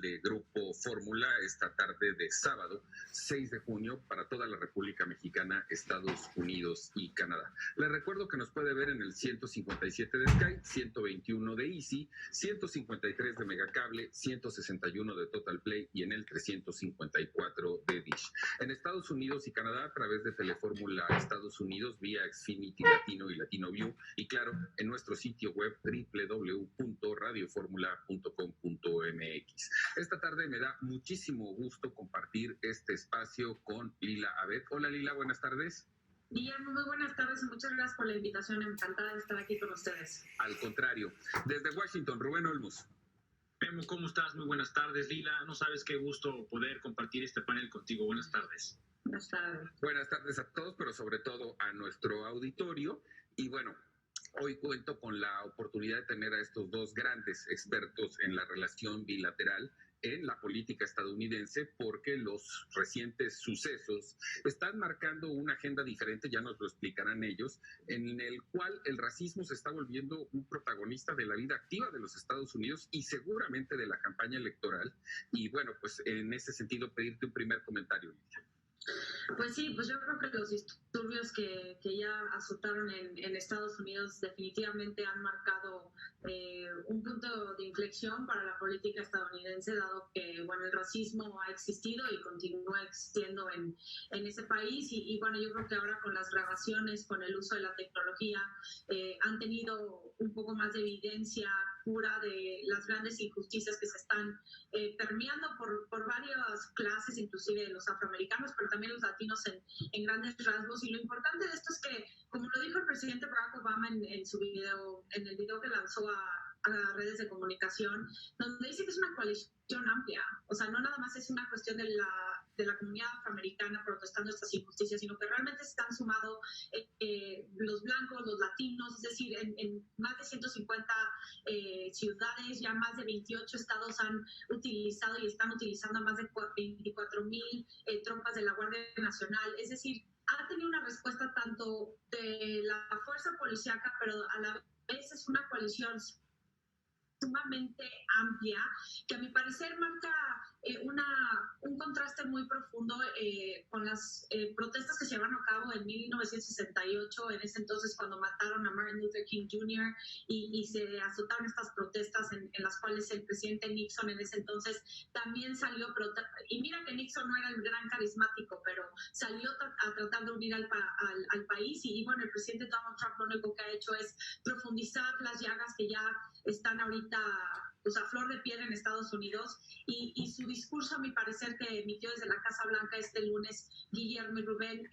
de Grupo Fórmula esta tarde de sábado 6 de junio para toda la República Mexicana, Estados Unidos y Canadá. Les recuerdo que nos puede ver en el 157 de Sky, 121 de Easy, 153 de Megacable, 161 de Total Play y en el 354 de Dish. En Estados Unidos y Canadá a través de Telefórmula Estados Unidos vía Xfinity Latino y Latino View y claro, en nuestro sitio web www.radioformula.com.mx. Esta tarde me da muchísimo gusto compartir este espacio con Lila Abed. Hola Lila, buenas tardes. Guillermo, muy buenas tardes y muchas gracias por la invitación. Encantada de estar aquí con ustedes. Al contrario. Desde Washington, Rubén Olmos. Memo, ¿cómo estás? Muy buenas tardes, Lila. No sabes qué gusto poder compartir este panel contigo. Buenas tardes. Buenas tardes. Buenas tardes a todos, pero sobre todo a nuestro auditorio. Y bueno, hoy cuento con la oportunidad de tener a estos dos grandes expertos en la relación bilateral en la política estadounidense, porque los recientes sucesos están marcando una agenda diferente, ya nos lo explicarán ellos, en el cual el racismo se está volviendo un protagonista de la vida activa de los Estados Unidos y seguramente de la campaña electoral. Y bueno, pues en ese sentido pedirte un primer comentario, Lidia. Pues sí, pues yo creo que los disturbios que ya azotaron en Estados Unidos definitivamente han marcado un punto de inflexión para la política estadounidense, dado que bueno, el racismo ha existido y continúa existiendo en ese país y bueno, yo creo que ahora con las grabaciones, con el uso de la tecnología, han tenido un poco más de evidencia pura de las grandes injusticias que se están permeando por varias clases, inclusive de los afroamericanos, pero también los latinos en grandes rasgos. Y lo importante de esto es que, como lo dijo el presidente Barack Obama en su video, en el video que lanzó a redes de comunicación, donde dice que es una coalición amplia, o sea, no nada más es una cuestión de la comunidad afroamericana protestando estas injusticias, sino que realmente se están sumando los blancos, los latinos, es decir, en más de 150 ciudades, ya más de 28 estados han utilizado y están utilizando más de 24,000 tropas de la Guardia Nacional, es decir, ha tenido una respuesta tanto de la fuerza policíaca, pero a la vez es una coalición sumamente amplia, que a mi parecer marca un contraste muy profundo con las protestas que se llevaron a cabo en 1968, en ese entonces cuando mataron a Martin Luther King Jr. y se azotaron estas protestas en las cuales el presidente Nixon en ese entonces también salió, y mira que Nixon no era el gran carismático, pero salió a tratar de unir al país y bueno, el presidente Donald Trump lo único que ha hecho es profundizar las llagas que ya están ahorita pues, a flor de piel en Estados Unidos y su discurso, a mi parecer, que emitió desde la Casa Blanca este lunes Guillermo y Rubén,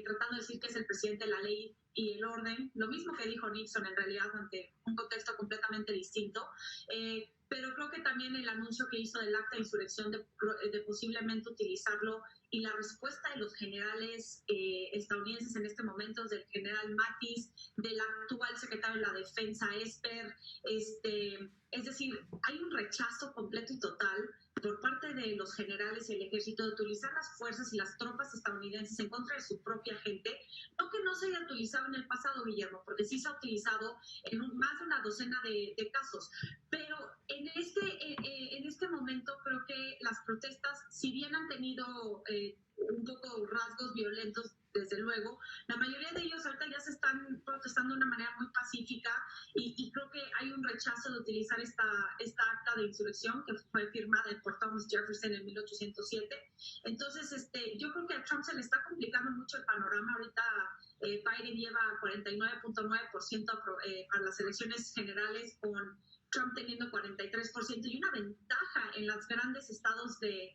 tratando de decir que es el presidente de la ley y el orden, lo mismo que dijo Nixon en realidad ante un contexto completamente distinto, pero creo que también el anuncio que hizo del acta de insurrección de posiblemente utilizarlo y la respuesta de los generales estadounidenses en este momento, del general Mattis, del actual secretario de la Defensa, Esper, es decir, hay un rechazo completo y total por parte de los generales y el ejército de utilizar las fuerzas y las tropas estadounidenses en contra de su propia gente, no que no se haya utilizado en el pasado, Guillermo, porque sí se ha utilizado en más de una docena de casos, pero en este momento creo que las protestas, si bien han tenido un poco rasgos violentos, desde luego, la mayoría de ellos ahorita ya se están protestando de una manera muy pacífica y creo que hay un rechazo de utilizar esta acta de insurrección que fue firmada por Thomas Jefferson en 1807. Entonces, yo creo que a Trump se le está complicando mucho el panorama. Ahorita Biden lleva 49.9% para las elecciones generales, con Trump teniendo 43% y una ventaja en los grandes estados de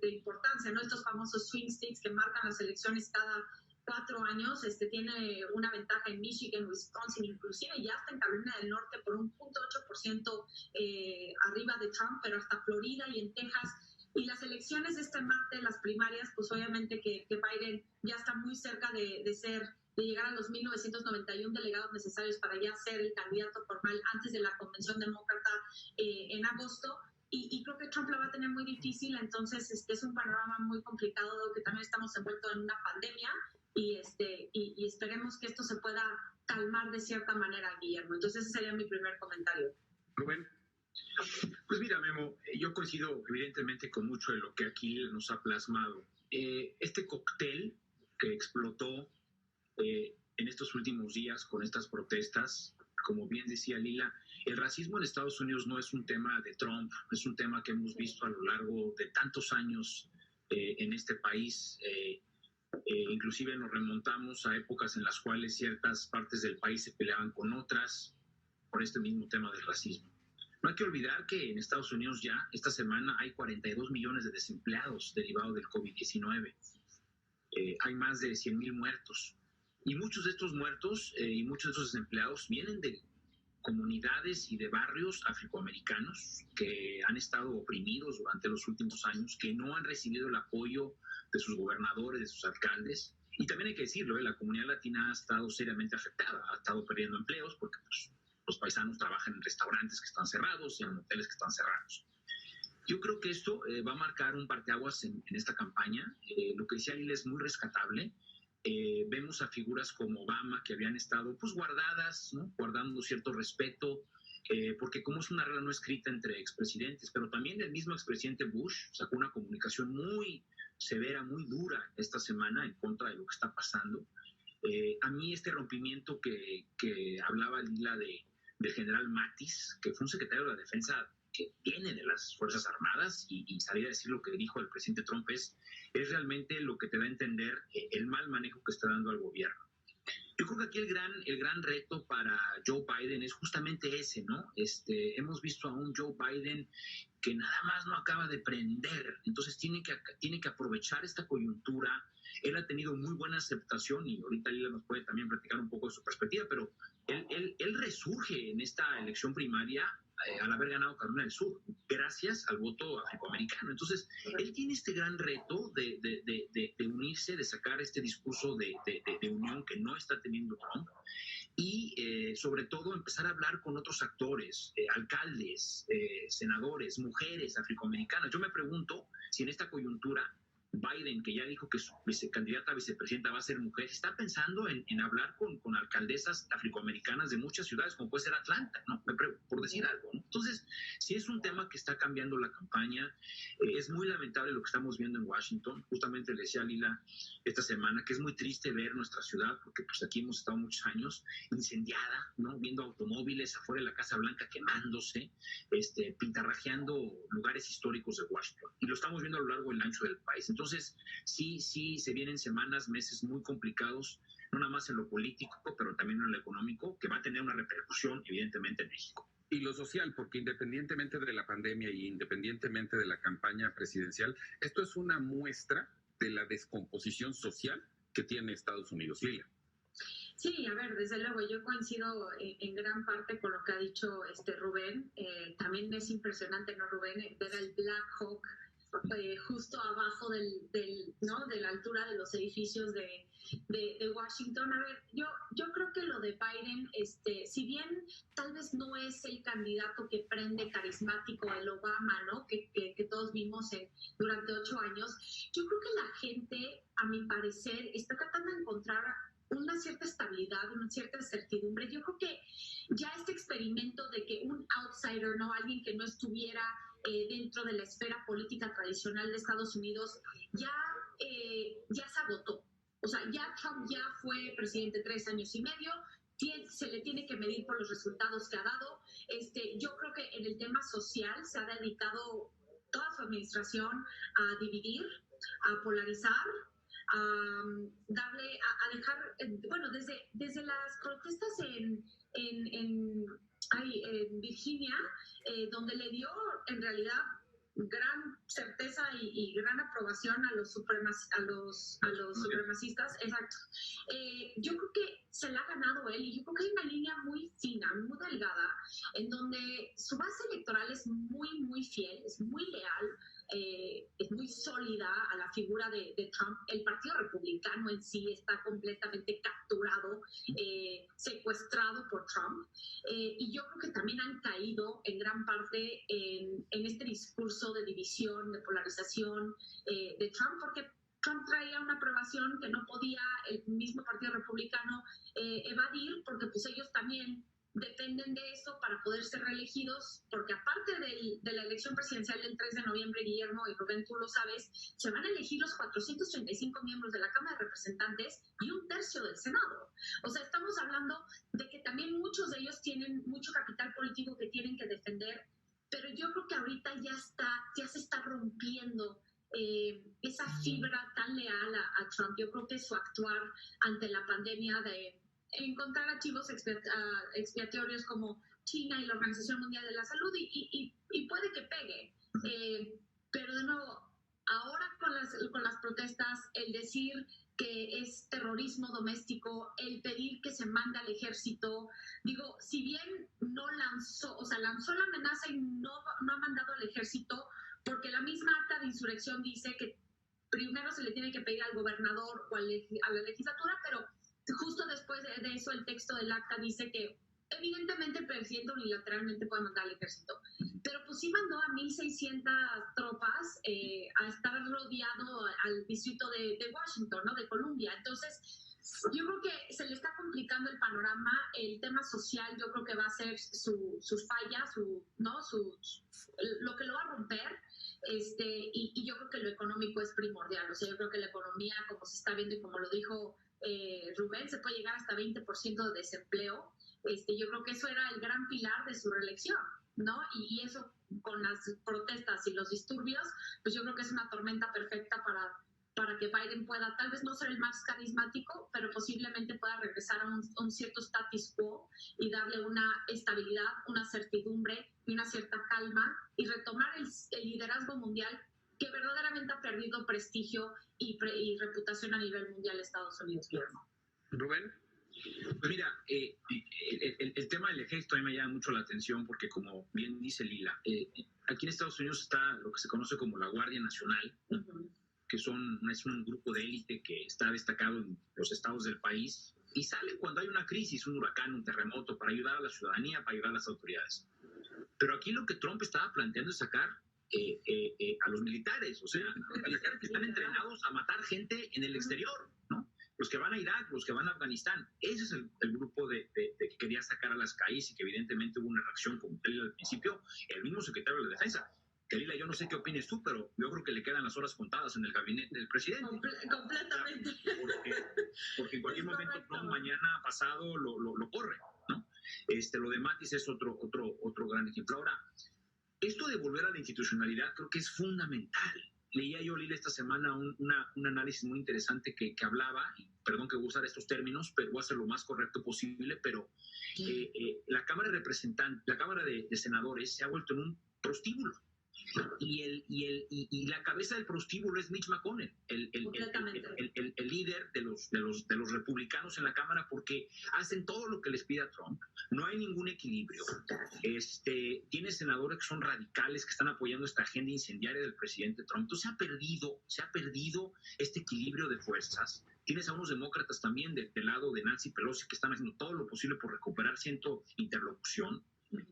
importancia, ¿no? Estos famosos swing states que marcan las elecciones cada 4 años, tiene una ventaja en Michigan, Wisconsin, inclusive ya hasta en Carolina del Norte por un 0.8% arriba de Trump, pero hasta Florida y en Texas. Y las elecciones de este martes, las primarias, pues obviamente que Biden ya está muy cerca de llegar a los 1,991 delegados necesarios para ya ser el candidato formal antes de la convención demócrata en agosto. Y creo que Trump la va a tener muy difícil, entonces es un panorama muy complicado, que también estamos envueltos en una pandemia y esperemos que esto se pueda calmar de cierta manera, Guillermo. Entonces ese sería mi primer comentario. Rubén. Pues mira, Memo, yo coincido evidentemente con mucho de lo que aquí nos ha plasmado. Este cóctel que explotó en estos últimos días con estas protestas, como bien decía Lila, el racismo en Estados Unidos no es un tema de Trump, es un tema que hemos visto a lo largo de tantos años en este país. Inclusive nos remontamos a épocas en las cuales ciertas partes del país se peleaban con otras por este mismo tema del racismo. No hay que olvidar que en Estados Unidos ya esta semana hay 42 millones de desempleados derivados del COVID-19. Hay más de 100,000 muertos. Y muchos de estos muertos y muchos de estos desempleados vienen de comunidades y de barrios afroamericanos que han estado oprimidos durante los últimos años, que no han recibido el apoyo de sus gobernadores, de sus alcaldes. Y también hay que decirlo, la comunidad latina ha estado seriamente afectada, ha estado perdiendo empleos porque pues, los paisanos trabajan en restaurantes que están cerrados y en hoteles que están cerrados. Yo creo que esto va a marcar un parteaguas en esta campaña. Lo que decía Lila es muy rescatable. Vemos a figuras como Obama que habían estado pues guardadas, ¿no? Guardando cierto respeto, porque como es una regla no escrita entre expresidentes, pero también el mismo expresidente Bush sacó una comunicación muy severa, muy dura esta semana en contra de lo que está pasando. A mí este rompimiento que hablaba Lila del general Mattis, que fue un secretario de la Defensa que viene de las Fuerzas Armadas y salir a decir lo que dijo el presidente Trump es realmente lo que te da a entender el mal manejo que está dando al gobierno. Yo creo que aquí el gran reto para Joe Biden es justamente ese, ¿no? Hemos visto a un Joe Biden que nada más no acaba de prender, entonces tiene que aprovechar esta coyuntura. Él ha tenido muy buena aceptación y ahorita Lila nos puede también platicar un poco de su perspectiva, pero él resurge en esta elección primaria al haber ganado Carolina del Sur, gracias al voto afroamericano. Entonces, él tiene este gran reto de unirse, de sacar este discurso de unión que no está teniendo Trump y sobre todo empezar a hablar con otros actores, alcaldes, senadores, mujeres afroamericanas. Yo me pregunto si en esta coyuntura Biden, que ya dijo que su candidata a vicepresidenta va a ser mujer, está pensando en hablar con alcaldesas afroamericanas de muchas ciudades, como puede ser Atlanta, ¿no? Por decir algo, ¿no? Entonces, sí es un tema que está cambiando la campaña. Es muy lamentable lo que estamos viendo en Washington. Justamente le decía a Lila esta semana que es muy triste ver nuestra ciudad, porque pues aquí hemos estado muchos años incendiada, ¿no? Viendo automóviles afuera de la Casa Blanca quemándose, pintarrajeando lugares históricos de Washington. Y lo estamos viendo a lo largo y ancho del país. Entonces, sí, se vienen semanas, meses muy complicados, no nada más en lo político, pero también en lo económico, que va a tener una repercusión, evidentemente, en México. Y lo social, porque independientemente de la pandemia y independientemente de la campaña presidencial, esto es una muestra de la descomposición social que tiene Estados Unidos. Lila. Sí, a ver, desde luego, yo coincido en gran parte con lo que ha dicho Rubén. También es impresionante, ¿no, Rubén? Ver al Black Hawk justo abajo ¿no? de la altura de los edificios de Washington. A ver, yo creo que lo de Biden, si bien tal vez no es el candidato que prende carismático, el Obama, ¿no? que todos vimos durante 8 años, yo creo que la gente, a mi parecer, está tratando de encontrar una cierta estabilidad, una cierta certidumbre. Yo creo que ya este experimento de que un outsider, ¿no? Alguien que no estuviera dentro de la esfera política tradicional de Estados Unidos, ya se agotó. O sea, ya Trump ya fue presidente 3 años y medio, se le tiene que medir por los resultados que ha dado. Yo creo que en el tema social se ha dedicado toda su administración a dividir, a polarizar, a dejar, bueno, desde las protestas en Virginia, donde le dio en realidad gran certeza y gran aprobación a los supremacistas. Exacto. Yo creo que se la ha ganado él y yo creo que hay una línea muy fina, muy delgada, en donde su base electoral es muy, muy fiel, es muy leal, es muy sólida a la figura de Trump. El Partido Republicano en sí está completamente capturado, secuestrado por Trump, y yo creo que también han caído en gran parte en este discurso de división, de polarización de Trump, porque Trump traía una aprobación que no podía el mismo Partido Republicano evadir, porque pues ellos también dependen de eso para poder ser reelegidos, porque aparte de la elección presidencial del 3 de noviembre, Guillermo y Rubén, tú lo sabes, se van a elegir los 435 miembros de la Cámara de Representantes y 1/3 del Senado. O sea, estamos hablando de que también muchos de ellos tienen mucho capital político que tienen que defender, pero yo creo que ahorita ya se está rompiendo esa fibra tan leal a Trump. Yo creo que su actuar ante la pandemia de encontrar archivos expiatorios como China y la Organización Mundial de la Salud y puede que pegue. Pero de nuevo, ahora con las protestas, el decir que es terrorismo doméstico, el pedir que se mande al ejército, digo, si bien no lanzó la amenaza y no ha mandado al ejército, porque la misma acta de insurrección dice que primero se le tiene que pedir al gobernador o a la legislatura, pero justo después de eso el texto del acta dice que evidentemente el presidente unilateralmente puede mandar al ejército, pero pues sí mandó a 1,600 tropas a estar rodeado al distrito de Washington, ¿no? De Columbia. Entonces, yo creo que se le está complicando el panorama. El tema social yo creo que va a ser sus fallas, lo que lo va a romper. Y yo creo que lo económico es primordial. O sea, yo creo que la economía, como se está viendo y como lo dijo Rubén, se puede llegar hasta 20% de desempleo. Yo creo que eso era el gran pilar de su reelección, ¿no? Y eso con las protestas y los disturbios, pues yo creo que es una tormenta perfecta para que Biden pueda, tal vez no ser el más carismático, pero posiblemente pueda regresar a un cierto status quo y darle una estabilidad, una certidumbre y una cierta calma y retomar el liderazgo mundial que verdaderamente ha perdido prestigio y reputación a nivel mundial Estados Unidos. Rubén. Pues mira, el tema del ejército a mí me llama mucho la atención porque, como bien dice Lila, aquí en Estados Unidos está lo que se conoce como la Guardia Nacional, que es un grupo de élite que está destacado en los estados del país y sale cuando hay una crisis, un huracán, un terremoto, para ayudar a la ciudadanía, para ayudar a las autoridades. Pero aquí lo que Trump estaba planteando es sacar a los militares, o sea, militares que están entrenados a matar gente en el exterior, ¿no? Los que van a Irak, los que van a Afganistán. Ese es el grupo que quería sacar a las calles y que evidentemente hubo una reacción, como usted al principio, el mismo secretario de Defensa. Kelila, yo no sé qué opines tú, pero yo creo que le quedan las horas contadas en el gabinete del presidente. Completamente. Porque en cualquier momento, Trump mañana pasado lo corre, ¿no? Lo de Mattis es otro gran ejemplo. Ahora, esto de volver a la institucionalidad creo que es fundamental. Leía yo, Lila, esta semana un análisis muy interesante que hablaba, y perdón que voy a usar estos términos, pero voy a hacer lo más correcto posible, pero la Cámara de Representantes, la Cámara de Senadores se ha vuelto en un prostíbulo. Y la cabeza del prostíbulo es Mitch McConnell, el líder de los republicanos en la Cámara, porque hacen todo lo que les pida Trump. No hay ningún equilibrio. Tiene senadores que son radicales, que están apoyando esta agenda incendiaria del presidente Trump. Entonces se ha perdido este equilibrio de fuerzas. Tienes a unos demócratas también del lado de Nancy Pelosi que están haciendo todo lo posible por recuperar cierta interlocución.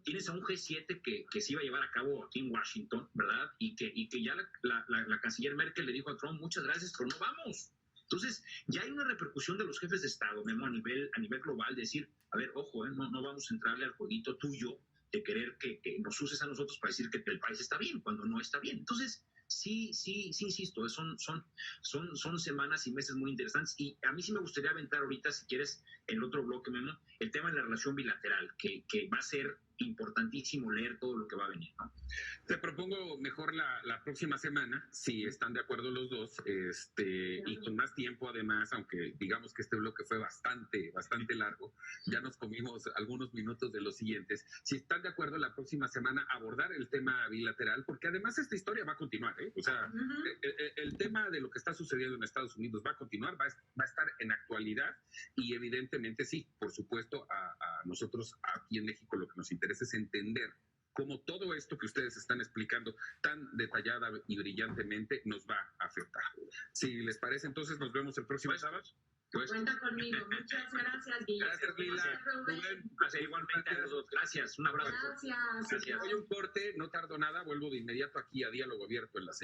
Tienes a un G7 que se iba a llevar a cabo aquí en Washington, ¿verdad? Y que ya la canciller Merkel le dijo a Trump, muchas gracias, pero no vamos. Entonces, ya hay una repercusión de los jefes de Estado, Memo, a nivel global, decir, a ver, ojo, no vamos a entrarle al jueguito tuyo de querer que nos uses a nosotros para decir que el país está bien, cuando no está bien. Entonces, sí, insisto, son semanas y meses muy interesantes. Y a mí sí me gustaría aventar ahorita, si quieres, en el otro bloque, Memo, el tema de la relación bilateral, que va a ser importantísimo leer todo lo que va a venir, ¿no? Te propongo mejor la próxima semana, si están de acuerdo los dos, y con más tiempo además, aunque digamos que este bloque fue bastante largo, ya nos comimos algunos minutos de los siguientes. Si están de acuerdo, la próxima semana abordar el tema bilateral, porque además esta historia va a continuar, ¿eh? O sea, el tema de lo que está sucediendo en Estados Unidos va a continuar, va a estar en actualidad, y evidentemente sí, por supuesto, a nosotros aquí en México lo que nos interesa es entender cómo todo esto que ustedes están explicando tan detallada y brillantemente nos va a afectar. Si les parece, entonces nos vemos el próximo sábado. Pues, cuenta conmigo. Muchas gracias, Guillermo. Gracias, Lila. Rubén. Un placer igualmente a los dos. Gracias. Un abrazo. Gracias. Voy a un corte, no tardo nada, vuelvo de inmediato aquí a Diálogo Abierto en la